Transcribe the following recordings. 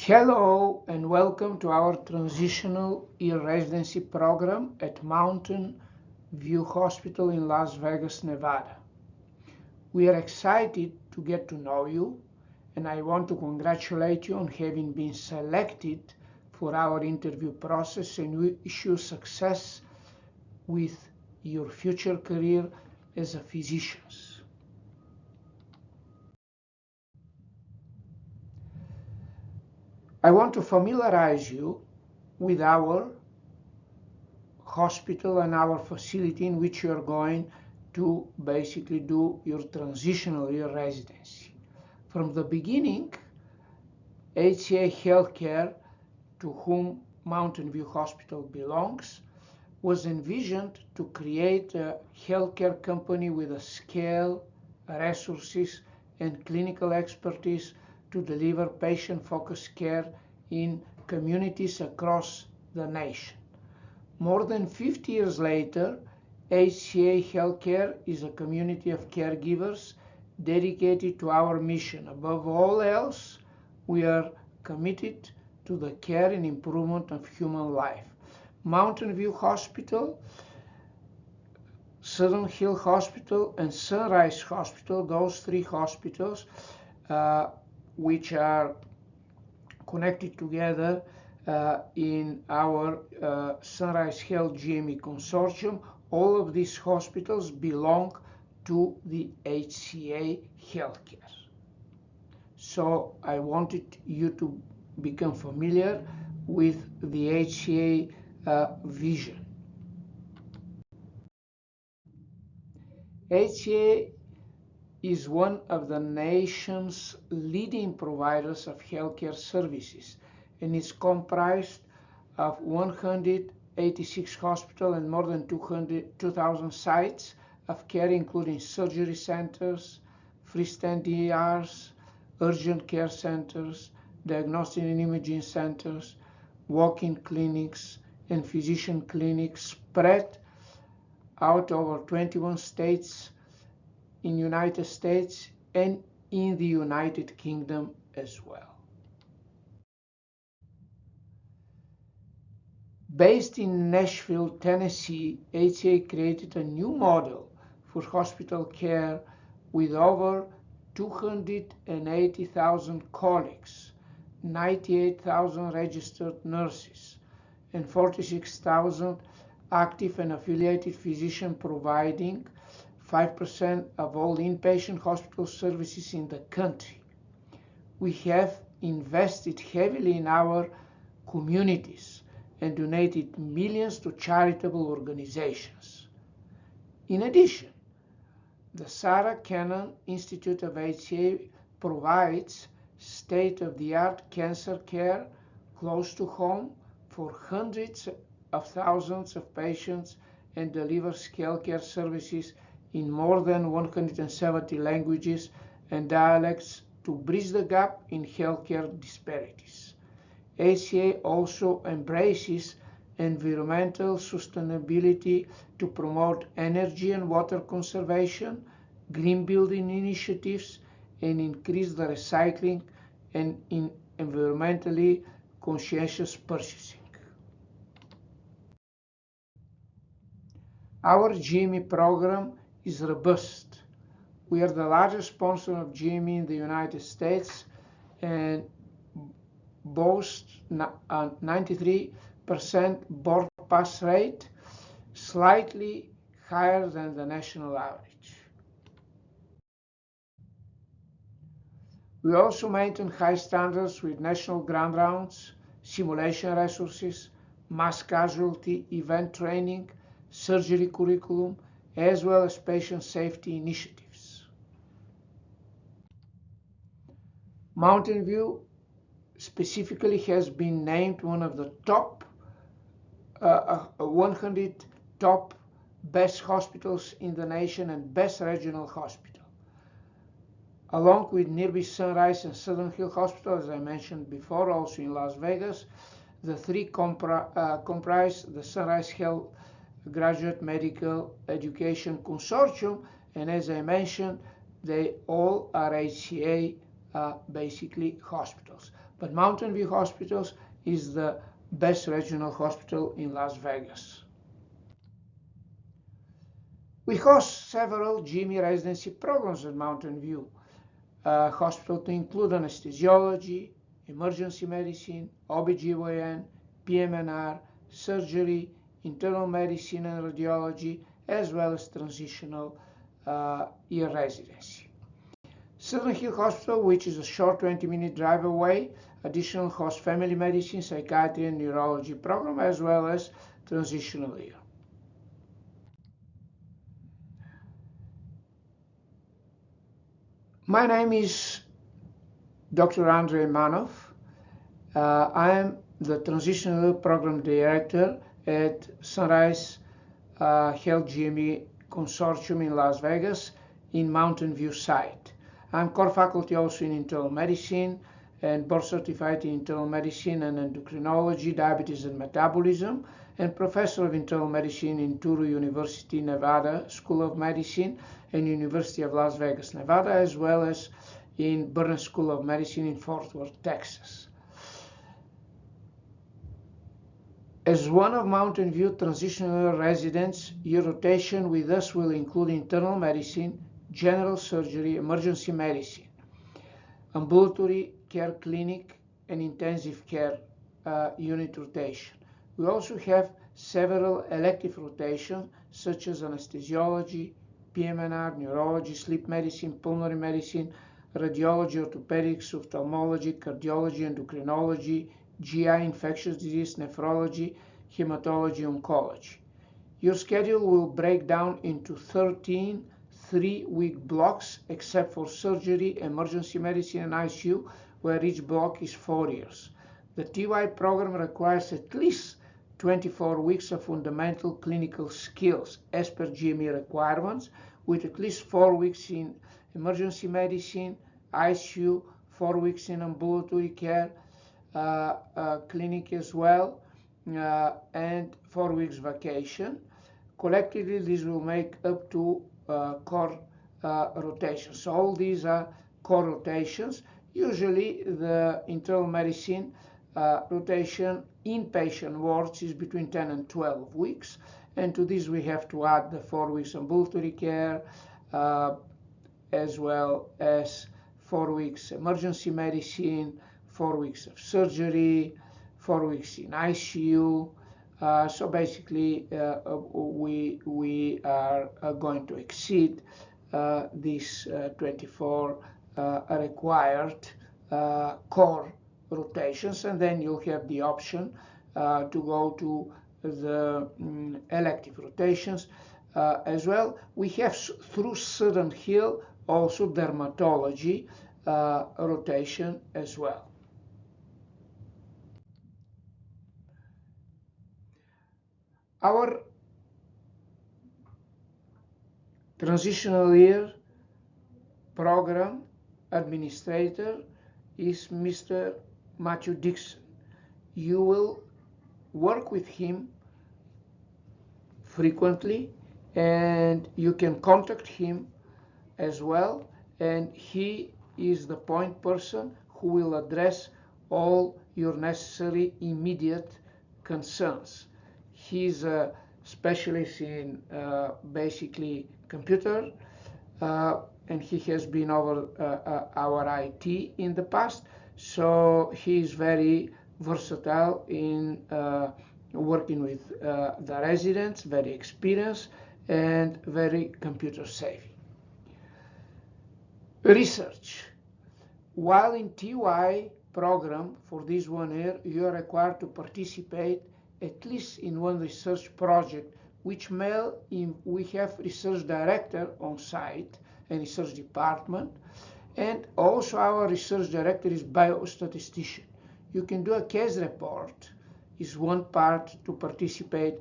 Hello and welcome to our Transitional Year residency program at MountainView Hospital in Las Vegas, Nevada. We are excited to get to know you, and I want to congratulate you on having been selected for our interview process and wish you success with your future career as a physician. I want to familiarize you with our hospital and our facility in which you are going to basically do your transitional year residency. From the beginning, HCA Healthcare, to whom MountainView Hospital belongs, was envisioned to create a healthcare company with a scale, resources, and clinical expertise to deliver patient-focused care in communities across the nation. More than 50 years later, HCA Healthcare is a community of caregivers dedicated to our mission. Above all else, we are committed to the care and improvement of human life. MountainView Hospital, Southern Hill Hospital, and Sunrise Hospital, those three hospitals, which are connected together in our Sunrise Health GME Consortium. All of these hospitals belong to the HCA Healthcare. So I wanted you to become familiar with the HCA vision. HCA is one of the nation's leading providers of healthcare services and is comprised of 186 hospitals and more than 2,000 sites of care, including surgery centers, freestanding ERs, urgent care centers, diagnostic and imaging centers, walk-in clinics, and physician clinics spread out over 21 states in the United States and in the United Kingdom as well. Based in Nashville, Tennessee, HCA created a new model for hospital care with over 280,000 colleagues, 98,000 registered nurses, and 46,000 active and affiliated physicians providing 5% of all inpatient hospital services in the country. We have invested heavily in our communities and donated millions to charitable organizations. In addition, the Sarah Cannon Institute of HCA provides state-of-the-art cancer care close to home for hundreds of thousands of patients and delivers healthcare services in more than 170 languages and dialects to bridge the gap in healthcare disparities. HCA also embraces environmental sustainability to promote energy and water conservation, green building initiatives, and increase the recycling and in environmentally conscientious purchasing. Our GME program is robust. We are the largest sponsor of GME in the United States and boast a 93% board pass rate, slightly higher than the national average. We also maintain high standards with national ground rounds, simulation resources, mass casualty event training, surgery curriculum, as well as patient safety initiatives. MountainView specifically has been named one of the top 100 top best hospitals in the nation and best regional hospital. Along with nearby Sunrise and Southern Hill Hospital, as I mentioned before, also in Las Vegas, the three comprise the Sunrise Health Graduate Medical Education Consortium, and as I mentioned, they all are HCA basically hospitals. But MountainView Hospitals is the best regional hospital in Las Vegas. We host several GME residency programs at MountainView Hospital to include anesthesiology, emergency medicine, OBGYN, PMNR, surgery, internal medicine and radiology, as well as transitional year residency. Southern Hill Hospital, which is a short 20-minute drive away, additional host family medicine, psychiatry, and neurology program, as well as transitional year. My name is Dr. Andrei Manov. I am the Transitional Program Director at Sunrise Health GME Consortium in Las Vegas in MountainView site. I'm core faculty also in internal medicine and board certified in internal medicine and endocrinology, diabetes and metabolism, and professor of internal medicine in Turu University, Nevada School of Medicine and University of Las Vegas, Nevada, as well as in Burns School of Medicine in Fort Worth, Texas. As one of MountainView transitional residents, your rotation with us will include internal medicine, general surgery, emergency medicine, ambulatory care clinic, and intensive care unit rotation. We also have several elective rotations such as anesthesiology, PMNR, neurology, sleep medicine, pulmonary medicine, radiology, orthopedics, ophthalmology, cardiology, endocrinology, GI, infectious disease, nephrology, hematology, oncology. Your schedule will break down into 13 3-week blocks except for surgery, emergency medicine, and ICU, where each block is 4 years. The TY program requires at least 24 weeks of fundamental clinical skills as per GME requirements, with at least 4 weeks in emergency medicine, ICU, 4 weeks in ambulatory care clinic as well, and 4 weeks vacation. Collectively, this will make up to core rotations. So all these are core rotations. Usually the internal medicine rotation inpatient wards is between 10 and 12 weeks. And to this we have to add the 4 weeks ambulatory care, as well as 4 weeks emergency medicine, 4 weeks of surgery, 4 weeks in ICU. So basically we are going to exceed these 24 required core rotations, and then you'll have the option to go to the elective rotations as well. We have through Southern Hill also dermatology rotation as well. Our transitional year program administrator is Mr. Matthew Dixon. You will work with him frequently, and you can contact him as well, and he is the point person who will address all your necessary immediate concerns. He's a specialist in basically computer, and he has been over our IT in the past, so he is very versatile in working with the residents, very experienced and very computer savvy. Research. While in TY program for this 1 year, you are required to participate at least in one research project, which we have research director on site and research department, and also our research director is biostatistician. You can do a case report, is one part to participate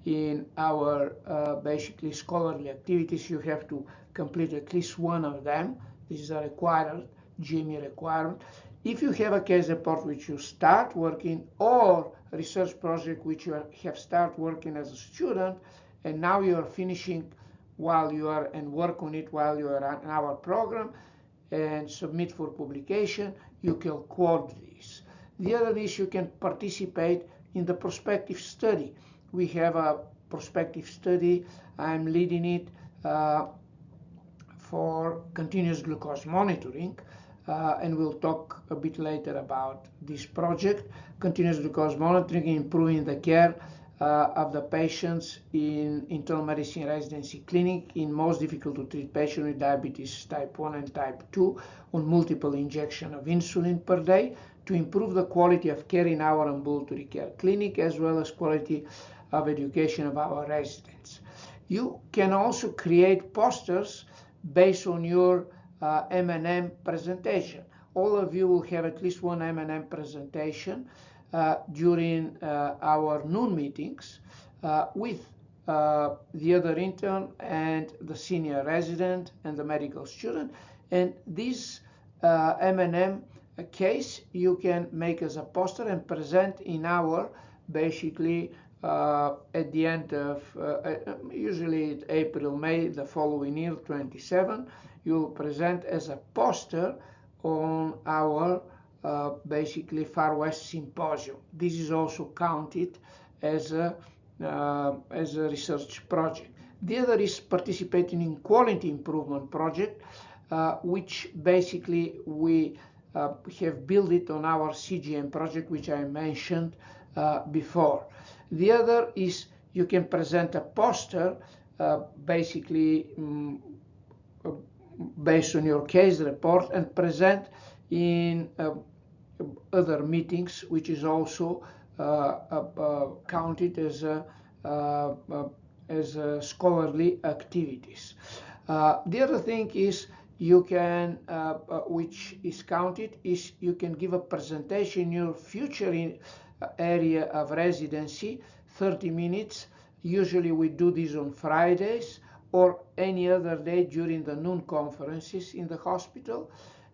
in our basically scholarly activities. You have to complete at least one of them. This is a required GME requirement. If you have a case report which you start working, or a research project which you have started working as a student, and now you are finishing while you are and work on it while you are in our program, and submit for publication, you can quote this. The other is you can participate in the prospective study. We have a prospective study. I'm leading it for continuous glucose monitoring, and we'll talk a bit later about this project. Continuous glucose monitoring, improving the care of the patients in internal medicine residency clinic in most difficult to treat patients with diabetes type 1 and type 2 on multiple injection of insulin per day to improve the quality of care in our ambulatory care clinic as well as quality of education of our residents. You can also create posters based on your M&M presentation. All of you will have at least one M&M presentation during our noon meetings with the other intern and the senior resident and the medical student. And this M&M case you can make as a poster and present in our basically at the end of usually April, May the following year, 27, you'll present as a poster on our basically Far West Symposium. This is also counted as a research project. The other is participating in quality improvement project, which basically we have built it on our CGM project, which I mentioned before. The other is you can present a poster basically based on your case report and present in other meetings, which is also counted as scholarly activities. The other thing is you can, which is counted, is you can give a presentation in your future area of residency, 30 minutes. Usually we do this on Fridays or any other day during the noon conferences in the hospital,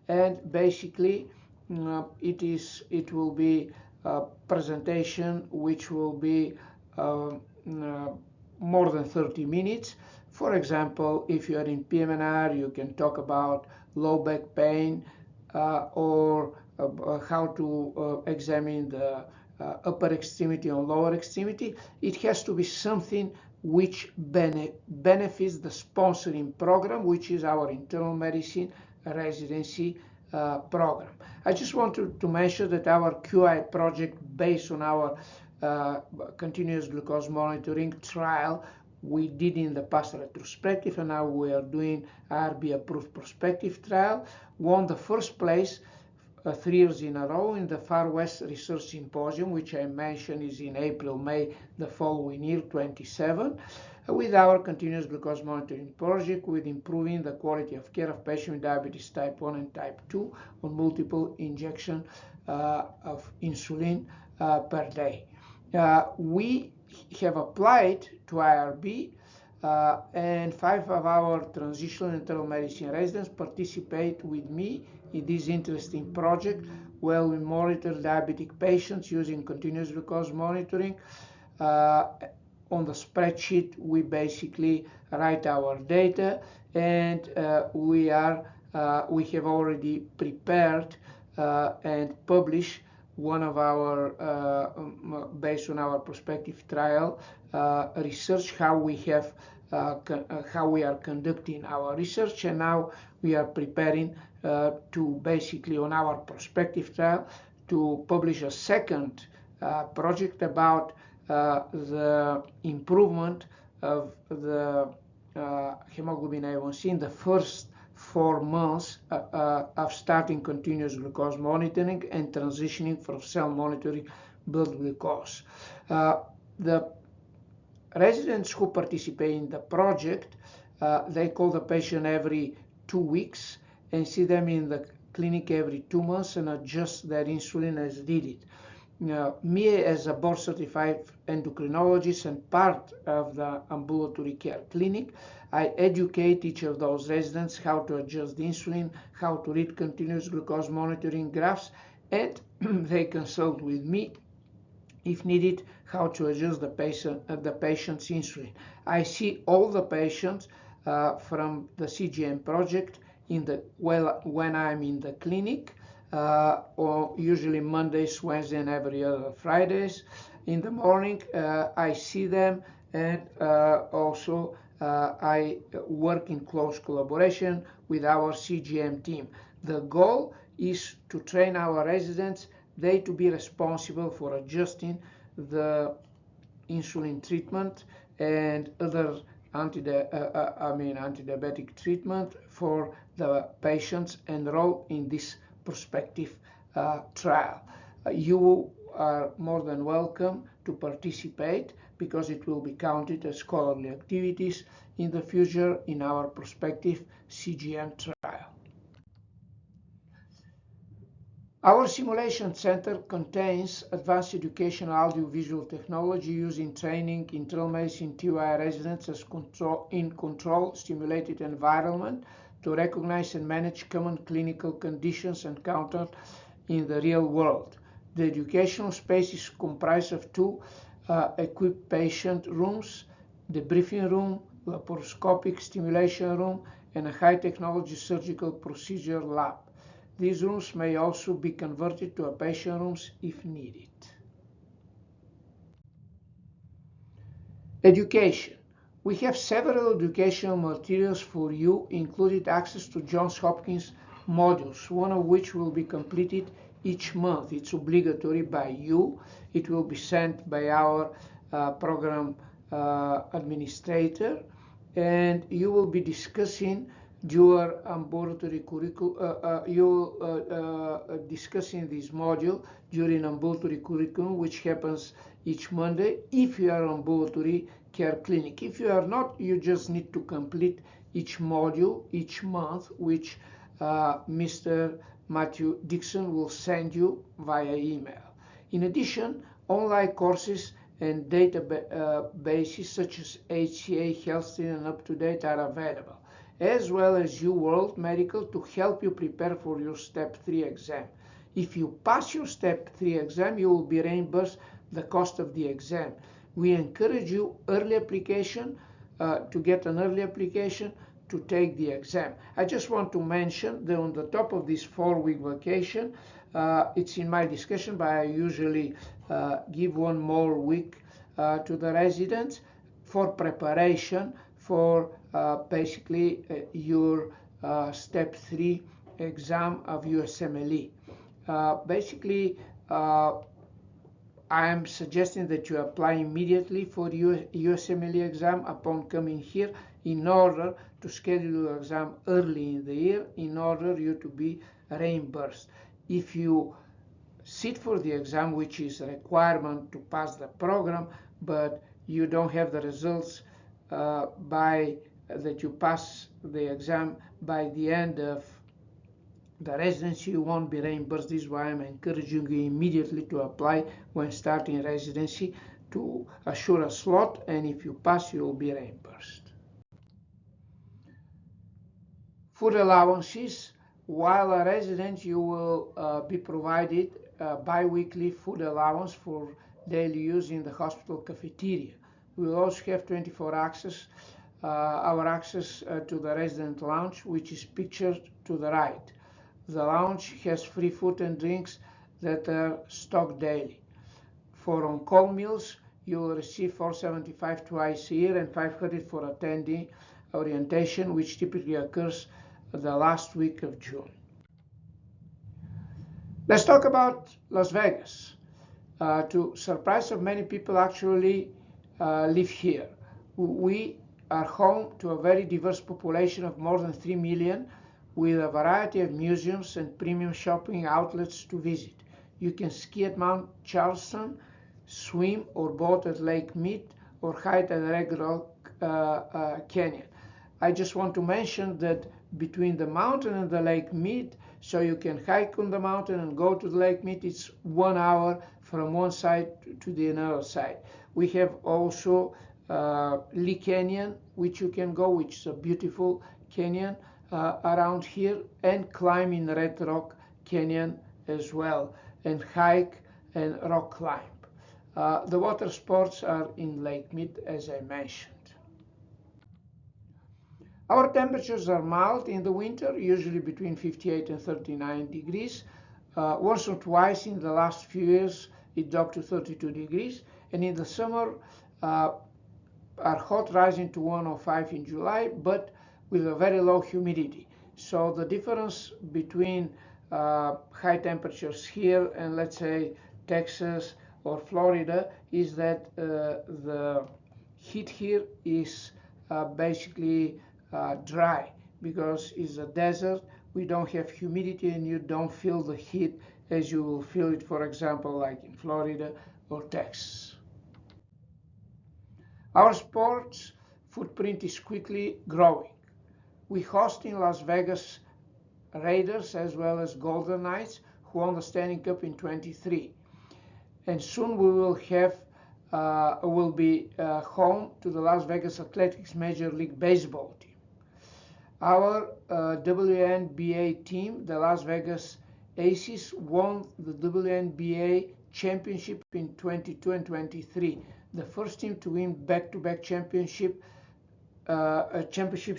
and basically it will be a presentation which will be more than 30 minutes. For example, if you are in PM&R, you can talk about low back pain or how to examine the upper extremity or lower extremity. It has to be something which benefits the sponsoring program, which is our internal medicine residency program. I just wanted to mention that our QI project, based on our continuous glucose monitoring trial, we did in the past retrospective, and now we are doing IRB approved prospective trial, won the first place 3 years in a row in the Far West Research Symposium, which I mentioned is in April, May the following year, 27, with our continuous glucose monitoring project, with improving the quality of care of patients with diabetes type 1 and type 2 on multiple injection of insulin per day. We have applied to IRB, and 5 of our transitional internal medicine residents participate with me in this interesting project where we monitor diabetic patients using continuous glucose monitoring. On the spreadsheet, we basically write our data, and we have already prepared and published one of our, based on our prospective trial research, how we are conducting our research, and now we are preparing to basically on our prospective trial to publish a second project about the improvement of the hemoglobin A1C in the first 4 months of starting continuous glucose monitoring and transitioning from cell monitoring blood glucose. The residents who participate in the project, they call the patient every 2 weeks and see them in the clinic every 2 months and adjust their insulin as needed. Me as a board certified endocrinologist and part of the ambulatory care clinic, I educate each of those residents how to adjust the insulin, how to read continuous glucose monitoring graphs, and they consult with me if needed how to adjust the patient's insulin. I see all the patients from the CGM project when I'm in the clinic, or usually Mondays, Wednesdays, and every other Fridays. In the morning, I see them, and also I work in close collaboration with our CGM team. The goal is to train our residents, they to be responsible for adjusting the insulin treatment and other antidiabetic treatment for the patients enrolled in this prospective trial. You are more than welcome to participate because it will be counted as scholarly activities in the future in our prospective CGM trial. Our simulation center contains advanced educational audiovisual technology used in training internal medicine TUI residents in controlled stimulated environment to recognize and manage common clinical conditions encountered in the real world. The educational space is comprised of two equipped patient rooms, the briefing room, laparoscopic stimulation room, and a high-technology surgical procedure lab. These rooms may also be converted to patient rooms if needed. Education. We have several educational materials for you, including access to Johns Hopkins modules, one of which will be completed each month. It's obligatory by you. It will be sent by our program administrator, and you will be discussing your ambulatory curriculum. Discussing this module during ambulatory curriculum, which happens each Monday if you are ambulatory care clinic. If you are not, you just need to complete each module each month, which Mr. Matthew Dixon will send you via email. In addition, online courses and databases such as HCA, HealthStream, and UpToDate are available, as well as UWorld Medical to help you prepare for your Step 3 exam. If you pass your Step 3 exam, you will be reimbursed the cost of the exam. We encourage you early application, to get an early application to take the exam. I just want to mention that on the top of this 4-week vacation, it's in my discussion, but I usually give one more week to the residents for preparation for basically your Step 3 exam of USMLE. Basically, I am suggesting that you apply immediately for USMLE exam upon coming here in order to schedule your exam early in the year in order you to be reimbursed. If you sit for the exam, which is a requirement to pass the program, but you don't have the results that you pass the exam by the end of the residency, you won't be reimbursed. This is why I'm encouraging you immediately to apply when starting residency to assure a slot, and if you pass, you will be reimbursed. Food allowances. While a resident, you will be provided bi-weekly food allowance for daily use in the hospital cafeteria. We will also have 24 access, our access to the resident lounge, which is pictured to the right. The lounge has free food and drinks that are stocked daily. For on-call meals, you will receive $475 twice a year and $500 for attending orientation, which typically occurs the last week of June. Let's talk about Las Vegas. To surprise of many people actually live here. We are home to a very diverse population of more than 3 million with a variety of museums and premium shopping outlets to visit. You can ski at Mount Charleston, swim or boat at Lake Mead, or hike at Red Rock Canyon. I just want to mention that between the mountain and the Lake Mead, so you can hike on the mountain and go to the Lake Mead, it's 1 hour from one side to the other side. We have also Lee Canyon, which you can go, which is a beautiful canyon around here, and climb in Red Rock Canyon as well, and hike and rock climb. The water sports are in Lake Mead, as I mentioned. Our temperatures are mild in the winter, usually between 58 and 39 degrees. Once or twice in the last few years, it dropped to 32 degrees. And in the summer, are hot, rising to 105 in July, but with a very low humidity. So the difference between high temperatures here and, let's say, Texas or Florida is that the heat here is basically dry, because it's a desert. We don't have humidity, and you don't feel the heat as you will feel it, for example, like in Florida or Texas. Our sports footprint is quickly growing. We host in Las Vegas Raiders as well as Golden Knights, who won the Stanley Cup in 23. And soon we will be home to the Las Vegas Athletics Major League Baseball team. Our WNBA team, the Las Vegas Aces, won the WNBA championship in 22 and 23, the first team to win back-to-back championship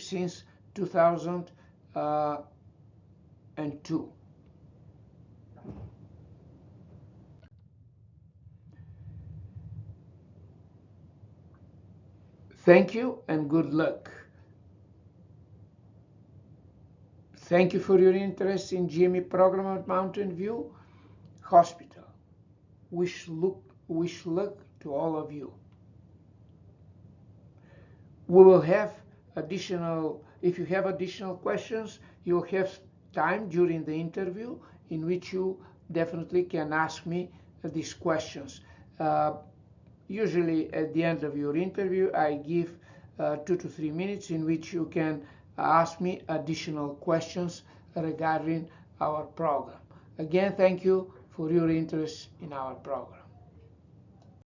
since 2002. Thank you and good luck. Thank you for your interest in GME program at Mountain View Hospital. Wish luck to all of you. We will have if you have additional questions, you'll have time during the interview in which you definitely can ask me these questions. Usually at the end of your interview, I give 2 to 3 minutes in which you can ask me additional questions regarding our program. Again, thank you for your interest in our program.